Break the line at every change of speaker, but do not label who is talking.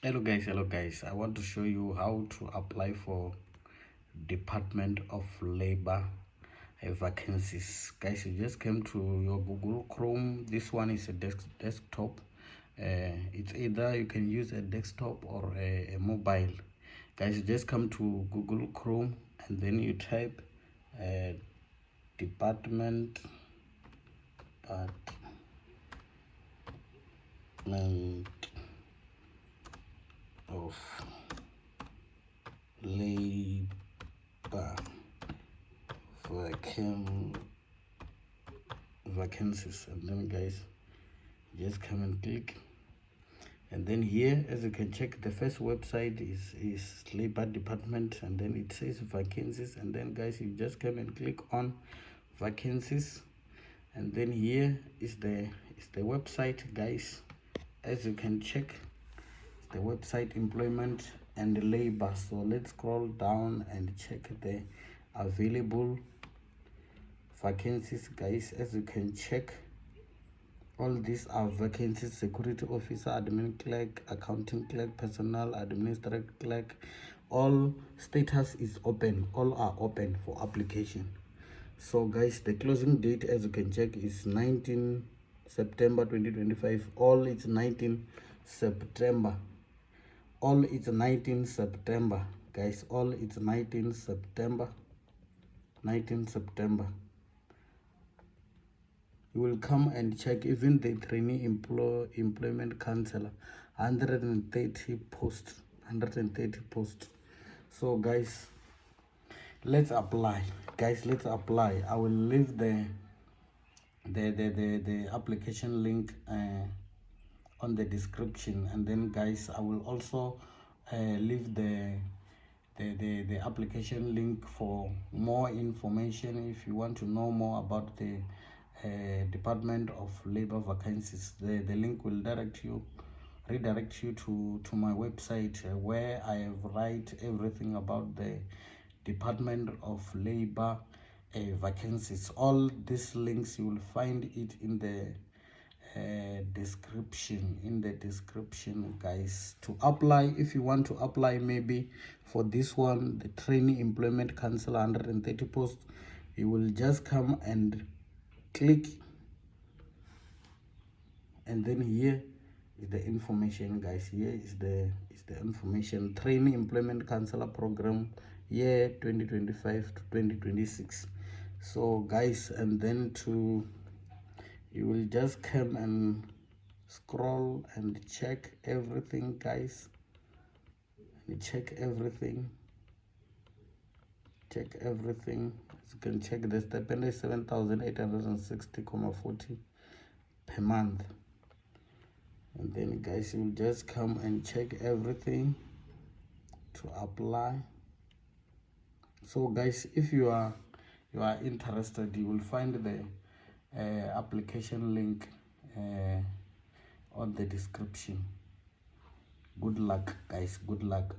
Hello guys, I want to show you how to apply for Department of Labour vacancies. Guys, you just came to your Google Chrome. This one is a desktop. It's either you can use a desktop or a mobile. Guys, you just come to Google Chrome and then you type Department of Labour vacancies, and then guys just come and click, and then here, as you can check, the first website is Labor Department, and then it says vacancies, and then guys you just come and click on vacancies, and then here is the website. Guys, as you can check, the website employment and labor. So let's scroll down and check the available vacancies. Guys, as you can check, all these are vacancies: security officer, admin clerk, accounting clerk, personal administrator clerk. All status is open, all are open for application. So guys, the closing date, as you can check, is 19 September 2025. All it's 19 September. All it's 19 September, guys. All it's 19 September. 19 September. You will come and check even the trainee employment counselor, 130 posts. 130 posts. So guys, let's apply. Guys, let's apply. I will leave the application link on the description, and then guys I will also leave the application link for more information. If you want to know more about the Department of Labour vacancies, the link will redirect you to my website, where I have write everything about the Department of Labour vacancies. All these links you will find it in the description, guys. To apply, if you want to apply maybe for this one, the trainee employment council 130 posts, you will just come and click, and then here is the information, guys. Here is the information: trainee employment counselor program, year 2025 to 2026. So guys, and then you will just come and scroll and check everything, guys. And check everything. As you can check, the stipend is 7,860.40 per month. And then guys, you will just come and check everything to apply. So guys, if you are interested, you will find the application link on the description. Good luck, guys. Good luck.